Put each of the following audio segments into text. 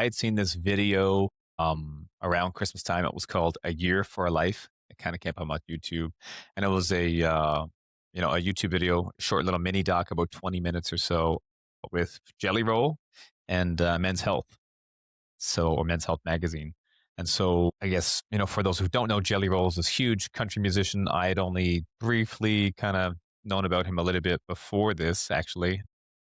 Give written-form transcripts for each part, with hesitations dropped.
I had seen this video around Christmas time. It was called "A Year for a Life." It kind of came up on YouTube, and it was a YouTube video, short little mini doc, about 20 minutes or so, with Jelly Roll and Men's Health, or Men's Health magazine. And so, I guess for those who don't know, Jelly Roll is this huge country musician. I had only briefly kind of known about him a little bit before this, actually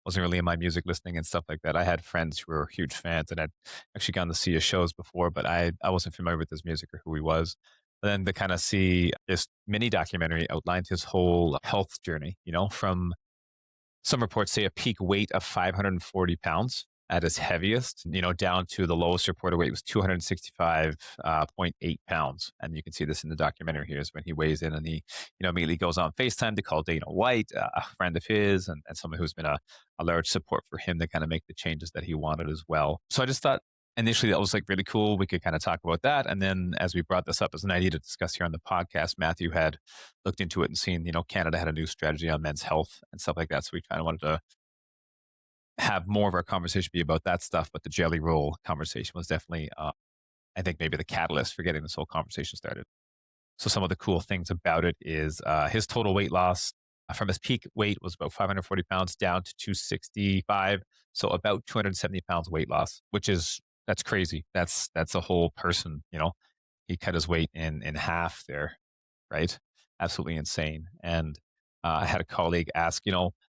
wasn't really in my music listening and stuff like that. I had friends who were huge fans and I'd actually gone to see his shows before, but I wasn't familiar with his music or who he was. But then to kind of see this mini documentary outlined his whole health journey, from some reports say a peak weight of 540 pounds at his heaviest, down to the lowest reported weight was 265.8 pounds. And you can see this in the documentary here is when he weighs in and he, immediately goes on FaceTime to call Dana White, a friend of his and someone who's been a large support for him to kind of make the changes that he wanted as well. So I just thought initially that was like really cool. We could kind of talk about that. And then as we brought this up as an idea to discuss here on the podcast, Matthew had looked into it and seen, Canada had a new strategy on men's health and stuff like that. So we kind of wanted to have more of our conversation be about that stuff. But the Jelly Roll conversation was definitely, I think, maybe the catalyst for getting this whole conversation started. So some of the cool things about it is his total weight loss from his peak weight was about 540 pounds down to 265. So about 270 pounds weight loss, that's crazy. That's a whole person, he cut his weight in half there, right? Absolutely insane. And I had a colleague ask,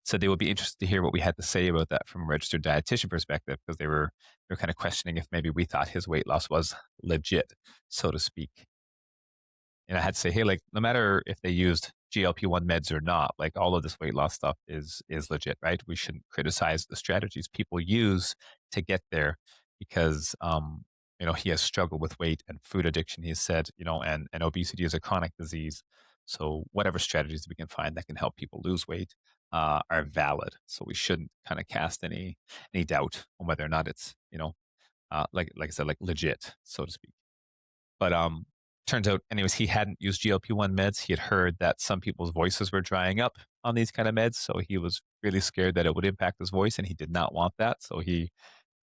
said they would be interested to hear what we had to say about that from a registered dietitian perspective, because they were kind of questioning if maybe we thought his weight loss was legit, so to speak. And I had to say, hey, like no matter if they used GLP-1 meds or not, like all of this weight loss stuff is legit, right? We shouldn't criticize the strategies people use to get there because he has struggled with weight and food addiction, he said, and obesity is a chronic disease. So whatever strategies we can find that can help people lose weight are valid. So we shouldn't kind of cast any doubt on whether or not it's, like I said, like legit, so to speak. But turns out, anyways, he hadn't used GLP-1 meds. He had heard that some people's voices were drying up on these kind of meds. So he was really scared that it would impact his voice and he did not want that. So he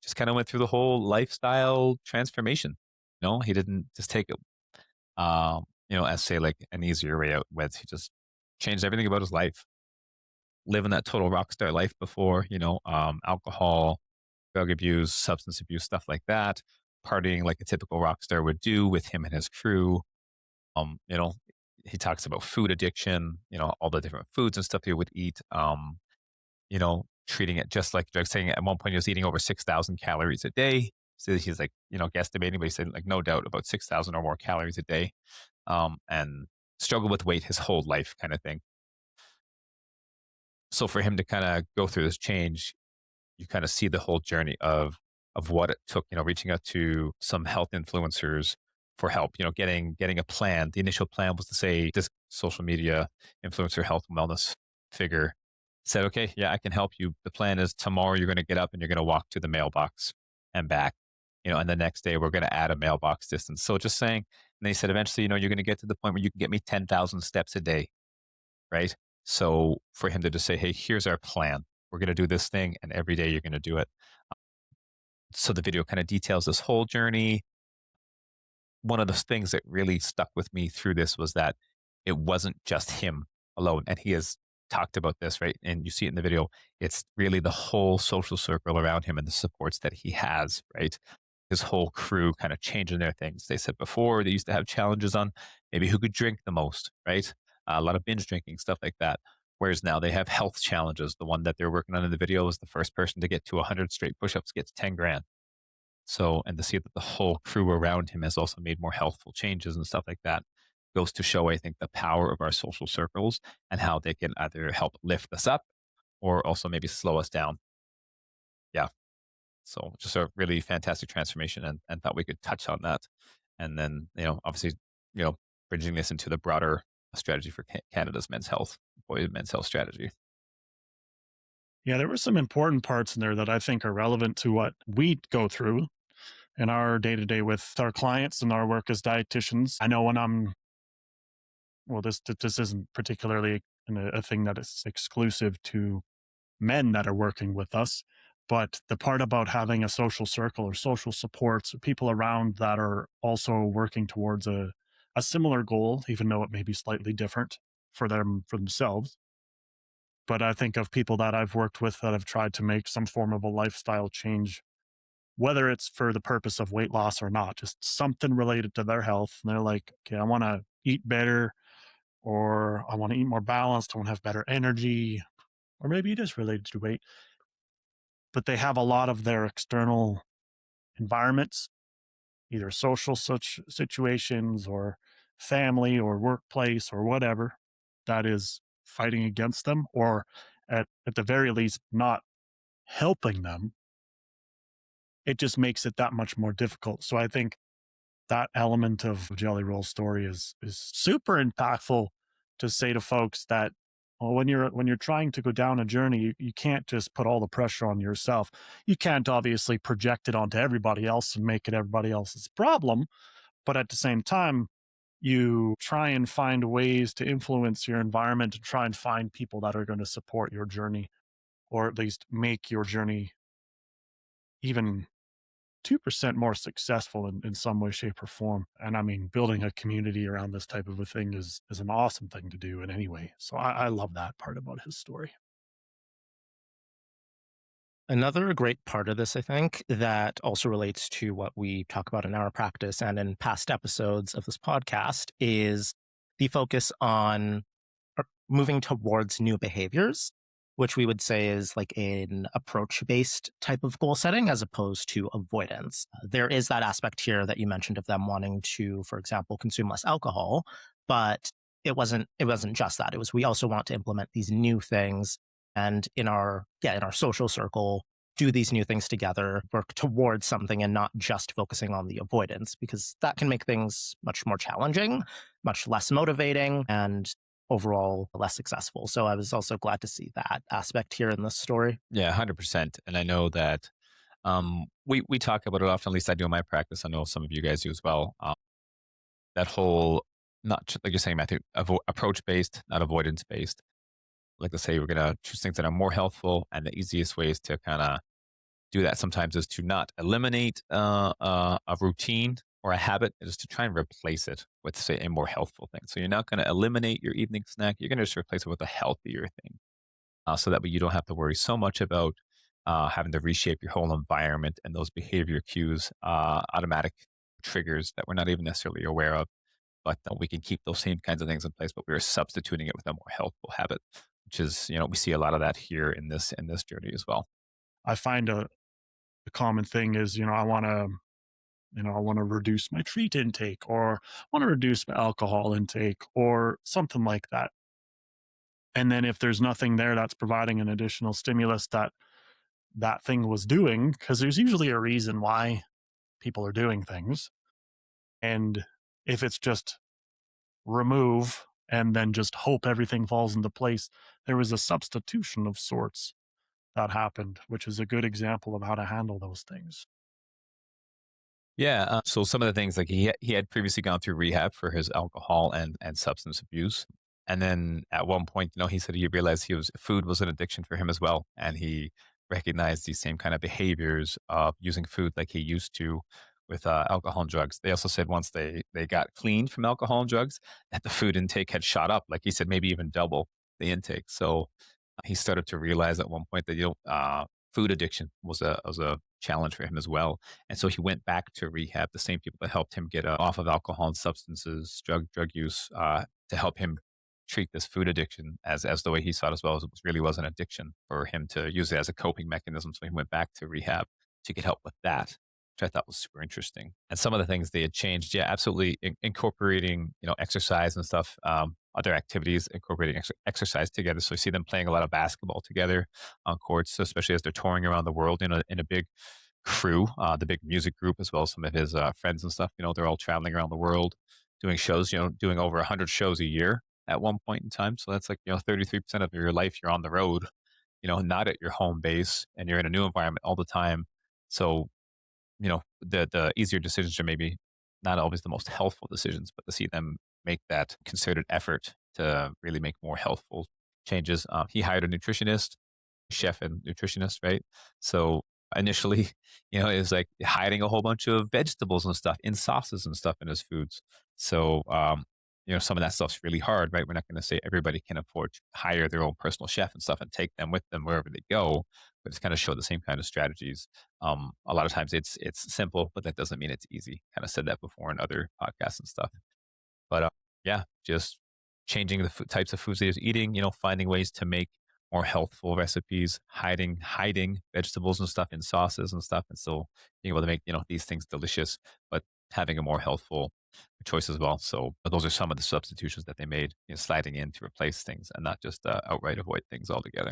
just kind of went through the whole lifestyle transformation. He didn't just take it, as say like an easier way out with. He just changed everything about his life, living that total rock star life before, alcohol, drug abuse, substance abuse, stuff like that, partying like a typical rock star would do with him and his crew. Um, you know, he talks about food addiction, all the different foods and stuff he would eat. Treating it just like drugs, saying at one point he was eating over 6,000 calories a day. So he's like, guesstimating, but he said like no doubt about 6,000 or more calories a day. And struggle with weight his whole life kind of thing. So for him to kind of go through this change, you kind of see the whole journey of what it took, reaching out to some health influencers for help, getting a plan. The initial plan was to say this social media influencer health and wellness figure said, okay, yeah, I can help you. The plan is tomorrow you're going to get up and you're going to walk to the mailbox and back, and the next day we're going to add a mailbox distance. So just saying, and they said eventually, you're going to get to the point where you can get me 10,000 steps a day, right? So for him to just say, hey, here's our plan. We're going to do this thing and every day you're going to do it. So the video kind of details this whole journey. One of the things that really stuck with me through this was that it wasn't just him alone. And he has talked about this, right? And you see it in the video. It's really the whole social circle around him and the supports that he has, right? His whole crew kind of changing their things. They said before they used to have challenges on maybe who could drink the most, right? A lot of binge drinking, stuff like that. Whereas now they have health challenges. The one that they're working on in the video is the first person to get to 100 straight push-ups gets 10 grand. So, and to see that the whole crew around him has also made more healthful changes and stuff like that goes to show, I think, the power of our social circles and how they can either help lift us up or also maybe slow us down. Yeah. So just a really fantastic transformation and thought we could touch on that. And then, obviously, bridging this into the broader strategy for Canada's men's health, boy, men's health strategy. Yeah, there were some important parts in there that I think are relevant to what we go through in our day to day with our clients and our work as dietitians. I know when this isn't particularly a thing that is exclusive to men that are working with us, But the part about having a social circle or social supports or people around that are also working towards a similar goal, even though it may be slightly different for themselves. But I think of people that I've worked with that have tried to make some form of a lifestyle change, whether it's for the purpose of weight loss or not, just something related to their health. And they're like, okay, I want to eat better, or I want to eat more balanced, I want to have better energy, or maybe it is related to weight, but they have a lot of their external environments, either social such situations or family or workplace or whatever, that is fighting against them, or at the very least not helping them. It just makes it that much more difficult. So I think that element of Jelly Roll story is super impactful to say to folks that, well, when you're trying to go down a journey, you can't just put all the pressure on yourself. You can't obviously project it onto everybody else and make it everybody else's problem. But at the same time, you try and find ways to influence your environment and try and find people that are going to support your journey, or at least make your journey even 2% more successful in some way, shape, or form. And I mean, building a community around this type of a thing is an awesome thing to do in any way. So I love that part about his story. Another great part of this, I think, that also relates to what we talk about in our practice and in past episodes of this podcast is the focus on moving towards new behaviors, which we would say is like an approach based type of goal setting as opposed to avoidance. There is that aspect here that you mentioned of them wanting to, for example, consume less alcohol, but it wasn't just that. It was we also want to implement these new things and in our social circle do these new things together, work towards something and not just focusing on the avoidance because that can make things much more challenging, much less motivating, and overall less successful. So I was also glad to see that aspect here in this story. Yeah, 100%. And I know that we talk about it often. At least I do in my practice. I know some of you guys do as well. That whole, not like you're saying, Matthew, approach based, not avoidance based. Like to say, we're gonna choose things that are more healthful, and the easiest ways to kind of do that sometimes is to not eliminate a routine or a habit, is to try and replace it with, say, a more healthful thing. So you're not going to eliminate your evening snack. You're going to just replace it with a healthier thing. So that way you don't have to worry so much about having to reshape your whole environment and those behavior cues, automatic triggers that we're not even necessarily aware of. But we can keep those same kinds of things in place, but we're substituting it with a more healthful habit, which is, we see a lot of that here in this journey as well. I find a common thing is, I want to reduce my treat intake, or want to reduce my alcohol intake, or something like that. And then if there's nothing there that's providing an additional stimulus that that thing was doing, because there's usually a reason why people are doing things. And if it's just remove and then just hope everything falls into place, there was a substitution of sorts that happened, which is a good example of how to handle those things. Yeah. So some of the things, like he had previously gone through rehab for his alcohol and substance abuse, and then at one point, he said he realized food was an addiction for him as well, and he recognized these same kind of behaviors of using food like he used to with alcohol and drugs. They also said once they got clean from alcohol and drugs, that the food intake had shot up. Like he said, maybe even double the intake. So he started to realize at one point that food addiction was a challenge for him as well, and so he went back to rehab. The same people that helped him get off of alcohol and substances, drug use, to help him treat this food addiction as the way he saw it as well, as it really was an addiction for him to use it as a coping mechanism. So he went back to rehab to get help with that, which I thought was super interesting. And some of the things they had changed, yeah, absolutely incorporating exercise and stuff, other activities, incorporating exercise together. So you see them playing a lot of basketball together on courts, so especially as they're touring around the world in a big crew, the big music group, as well as some of his friends and stuff. They're all traveling around the world doing shows. Doing over 100 shows a year at one point in time. So that's like 33% of your life you're on the road. Not at your home base, and you're in a new environment all the time. So the easier decisions are maybe not always the most healthful decisions, but to see them make that concerted effort to really make more healthful changes. He hired a nutritionist, chef and nutritionist, right? So initially, it was like hiding a whole bunch of vegetables and stuff in sauces and stuff in his foods. So, some of that stuff's really hard, right? We're not going to say everybody can afford to hire their own personal chef and stuff and take them with them wherever they go, but it's kind of show the same kind of strategies. A lot of times it's simple, but that doesn't mean it's easy. Kind of said that before in other podcasts and stuff. But, yeah, just changing the types of foods that he's eating, finding ways to make more healthful recipes, hiding vegetables and stuff in sauces and stuff, and still being able to make, these things delicious, but having a more healthful choice as well. So those are some of the substitutions that they made, sliding in to replace things and not just outright avoid things altogether.